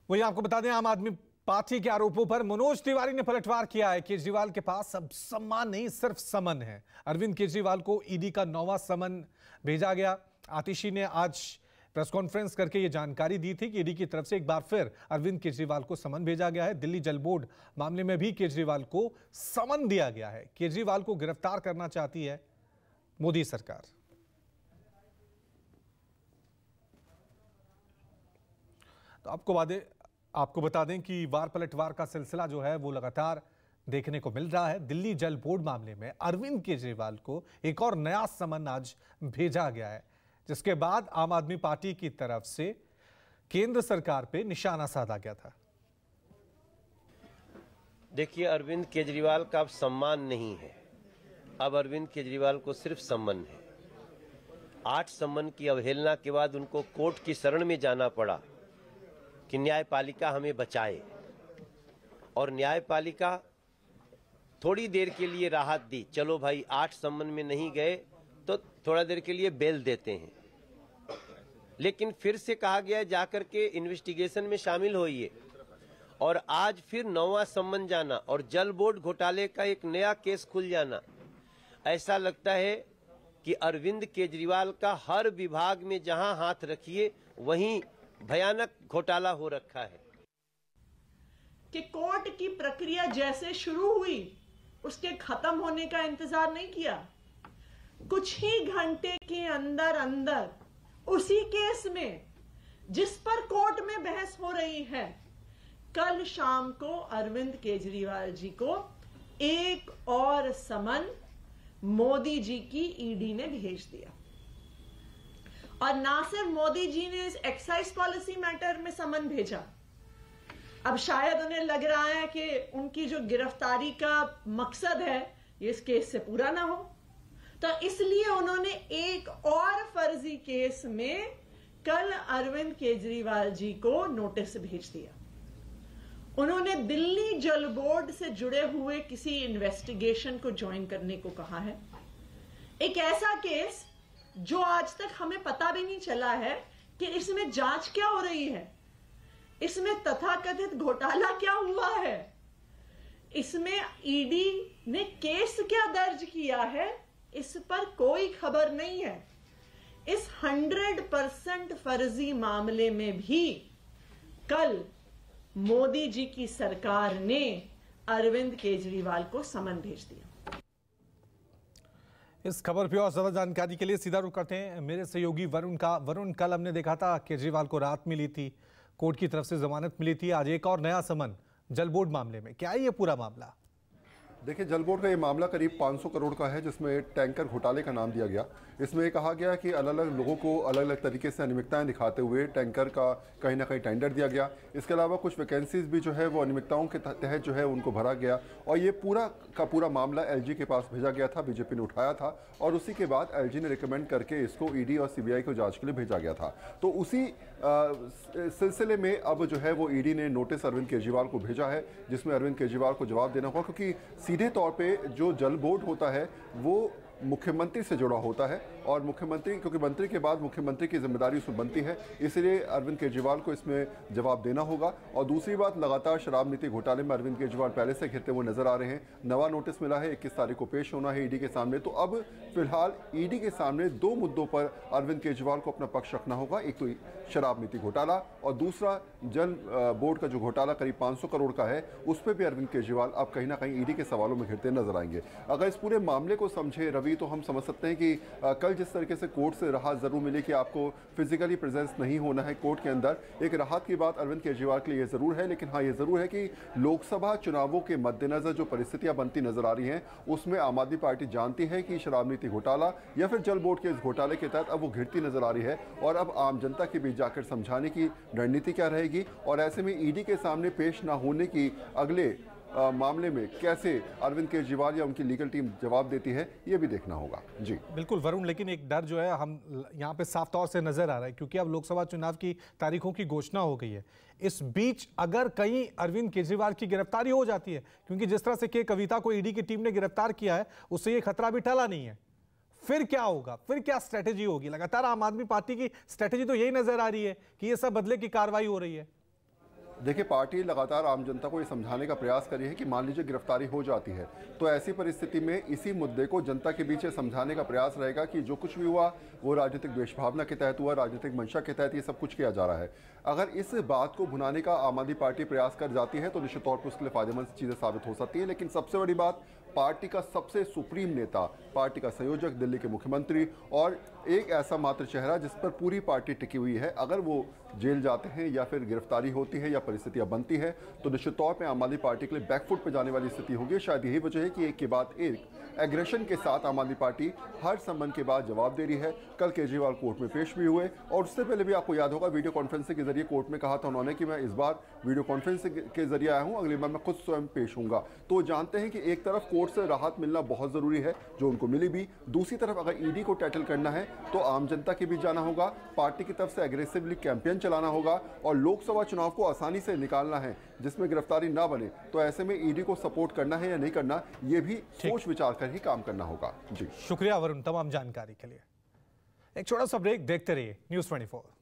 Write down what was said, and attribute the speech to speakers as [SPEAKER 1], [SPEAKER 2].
[SPEAKER 1] वही आपको बता दें, आम आदमी पार्टी के आरोपों पर मनोज तिवारी ने पलटवार किया है। केजरीवाल के पास अब सम्मान नहीं, सिर्फ समन है। अरविंद केजरीवाल को ईडी का 9वां समन भेजा गया। आतिशी ने आज प्रेस कॉन्फ्रेंस करके यह जानकारी दी थी कि ईडी की तरफ से एक बार फिर अरविंद केजरीवाल को समन भेजा गया है। दिल्ली जल बोर्ड मामले में भी केजरीवाल को समन दिया गया है। केजरीवाल को गिरफ्तार करना चाहती है मोदी सरकार। तो आपको बता दें कि वार पलटवार का सिलसिला जो है वो लगातार देखने को मिल रहा है। दिल्ली जल बोर्ड मामले में अरविंद केजरीवाल को एक और नया समन आज भेजा गया है, जिसके बाद आम आदमी पार्टी की तरफ से केंद्र सरकार पे निशाना साधा गया था।
[SPEAKER 2] देखिए, अरविंद केजरीवाल का अब सम्मान नहीं है, अब अरविंद केजरीवाल को सिर्फ सम्मन है। 8 सम्मन की अवहेलना के बाद उनको कोर्ट की शरण में जाना पड़ा कि न्यायपालिका हमें बचाए, और न्यायपालिका थोड़ी देर के लिए राहत दी। चलो भाई, 8 सम्मन में नहीं गए तो थोड़ा देर के लिए बेल देते हैं, लेकिन फिर से कहा गया जाकर के इन्वेस्टिगेशन में शामिल होइए, और आज फिर 9वां सम्मन जाना और जल बोर्ड घोटाले का एक नया केस खुल जाना। ऐसा लगता है कि अरविंद केजरीवाल का हर विभाग में जहां हाथ रखिए वहीं भयानक घोटाला हो रखा है।
[SPEAKER 3] कि कोर्ट की प्रक्रिया जैसे शुरू हुई उसके खत्म होने का इंतजार नहीं किया, कुछ ही घंटे के अंदर अंदर उसी केस में जिस पर कोर्ट में बहस हो रही है, कल शाम को अरविंद केजरीवाल जी को एक और समन मोदी जी की ईडी ने भेज दिया। और ना सिर्फ मोदी जी ने इस एक्साइज पॉलिसी मैटर में समन भेजा, अब शायद उन्हें लग रहा है कि उनकी जो गिरफ्तारी का मकसद है ये इस केस से पूरा ना हो, तो इसलिए उन्होंने एक और फर्जी केस में कल अरविंद केजरीवाल जी को नोटिस भेज दिया। उन्होंने दिल्ली जल बोर्ड से जुड़े हुए किसी इन्वेस्टिगेशन को ज्वाइन करने को कहा है। एक ऐसा केस जो आज तक हमें पता भी नहीं चला है कि इसमें जांच क्या हो रही है, इसमें तथाकथित घोटाला क्या हुआ है, इसमें ईडी ने केस क्या दर्ज किया है, इस पर कोई खबर नहीं है। इस 100% फर्जी मामले में भी कल मोदी जी की सरकार ने अरविंद केजरीवाल को समन भेज दिया।
[SPEAKER 1] इस खबर पे और ज्यादा जानकारी के लिए सीधा रुख करते हैं मेरे सहयोगी वरुण का। वरुण, कल हमने देखा था केजरीवाल को राहत मिली थी, कोर्ट की तरफ से जमानत मिली थी, आज एक और नया समन जल बोर्ड मामले में। क्या है ये पूरा मामला?
[SPEAKER 4] देखिए, जल बोर्ड का ये मामला करीब 500 करोड़ का है, जिसमें टैंकर घोटाले का नाम दिया गया। इसमें कहा गया कि अलग अलग लोगों को अलग अलग तरीके से अनियमितताएं दिखाते हुए टैंकर का कहीं ना कहीं टेंडर दिया गया। इसके अलावा कुछ वैकेंसीज भी जो है वो अनियमितताओं के तहत जो है उनको भरा गया, और ये पूरा का पूरा मामला एलजी के पास भेजा गया था, बीजेपी ने उठाया था, और उसी के बाद एलजी ने रिकमेंड करके इसको ईडी और सीबीआई को जाँच के लिए भेजा गया था। तो उसी सिलसिले में अब जो है वो ईडी ने नोटिस अरविंद केजरीवाल को भेजा है, जिसमें अरविंद केजरीवाल को जवाब देना होगा, क्योंकि सीधे तौर पे जो जल बोर्ड होता है वो मुख्यमंत्री से जुड़ा होता है, और मुख्यमंत्री, क्योंकि मंत्री के बाद मुख्यमंत्री की जिम्मेदारी उसमें बनती है, इसलिए अरविंद केजरीवाल को इसमें जवाब देना होगा। और दूसरी बात, लगातार शराब नीति घोटाले में अरविंद केजरीवाल पहले से घिरते हुए नजर आ रहे हैं। नवा नोटिस मिला है, 21 तारीख को पेश होना है ईडी के सामने। तो अब फिलहाल ईडी के सामने 2 मुद्दों पर अरविंद केजरीवाल को अपना पक्ष रखना होगा। एक तो शराब नीति घोटाला, और दूसरा जल बोर्ड का जो घोटाला करीब 500 करोड़ का है, उस पर भी अरविंद केजरीवाल अब कहीं ना कहीं ईडी के सवालों में घिरते नजर आएंगे। अगर इस पूरे मामले को समझे रवि, तो हम समझ सकते हैं कि कल जिस तरीके से कोर्ट से राहत जरूर मिली कि आपको फिजिकली प्रेजेंस नहीं होना है कोर्ट के अंदर, एक राहत की बात अरविंद केजरीवाल के लिए जरूर है। लेकिन हाँ, ये जरूर है कि लोकसभा चुनावों के मद्देनजर जो परिस्थितियां बनती नजर आ रही हैं, उसमें आम आदमी पार्टी जानती है कि शराब नीति घोटाला या फिर जल बोर्ड के इस घोटाले के तहत अब वो घिरती नजर आ रही है, और अब आम जनता के बीच जाकर समझाने की रणनीति क्या रहेगी, और ऐसे में ईडी के सामने पेश ना होने की अगले मामले में कैसे अरविंद केजरीवाल या उनकी लीगल टीम जवाब देती है, ये भी देखना होगा। जी
[SPEAKER 1] बिल्कुल वरुण, लेकिन एक डर जो है हम यहाँ पे साफ तौर से नजर आ रहा है, क्योंकि अब लोकसभा चुनाव की तारीखों की घोषणा हो गई है। इस बीच अगर कहीं अरविंद केजरीवाल की गिरफ्तारी हो जाती है, क्योंकि जिस तरह से के कविता को ईडी की टीम ने गिरफ्तार किया है, उससे ये खतरा भी टला नहीं है, फिर क्या होगा? फिर क्या स्ट्रेटेजी होगी? लगातार आम आदमी पार्टी की स्ट्रेटेजी तो यही नजर आ रही है कि ये सब बदले की कार्रवाई हो रही है।
[SPEAKER 4] देखिए, पार्टी लगातार आम जनता को ये समझाने का प्रयास कर रही है कि मान लीजिए गिरफ्तारी हो जाती है तो ऐसी परिस्थिति में इसी मुद्दे को जनता के बीच समझाने का प्रयास रहेगा कि जो कुछ भी हुआ वो राजनीतिक द्वेष भावना के तहत हुआ, राजनीतिक मंशा के तहत ये सब कुछ किया जा रहा है। अगर इस बात को भुनाने का आम आदमी पार्टी प्रयास कर जाती है तो निश्चित तौर पर उसके लिए फायदेमंद चीज़ें साबित हो सकती है। लेकिन सबसे बड़ी बात, पार्टी का सबसे सुप्रीम नेता, पार्टी का संयोजक, दिल्ली के मुख्यमंत्री और एक ऐसा मात्र चेहरा जिस पर पूरी पार्टी टिकी हुई है, अगर वो जेल जाते हैं या फिर गिरफ्तारी होती है या परिस्थितियां बनती है तो निश्चित तौर पे आम आदमी पार्टी के लिए बैकफुट पे जाने वाली स्थिति होगी। शायद यही वजह है कि एक के बाद एक एग्रेशन के साथ आम आदमी पार्टी हर सम्मन के बाद जवाब दे रही है। कल केजरीवाल कोर्ट में पेश भी हुए और उससे पहले भी आपको याद होगा वीडियो कॉन्फ्रेंसिंग के जरिए कोर्ट में कहा था उन्होंने कि मैं इस बार वीडियो कॉन्फ्रेंसिंग के जरिए आया हूं, अगली बार मैं खुद स्वयं पेश होऊंगा। तो जानते हैं कि एक तरफ कोर्ट से राहत मिलना बहुत जरूरी है, जो उनको मिली भी। दूसरी तरफ अगर ईडी को टैकल करना है तो आम जनता के बीच जाना होगा, पार्टी की तरफ से एग्रेसिवली कैंपेन चलाना होगा और लोकसभा चुनाव को आसानी से निकालना है जिसमें गिरफ्तारी ना बने। तो ऐसे में ईडी को सपोर्ट करना है या नहीं करना, ये भी सोच विचार कर ही काम करना होगा। जी
[SPEAKER 1] शुक्रिया वरुण तमाम जानकारी के लिए। एक छोटा सा ब्रेक, देखते रहिए News 24।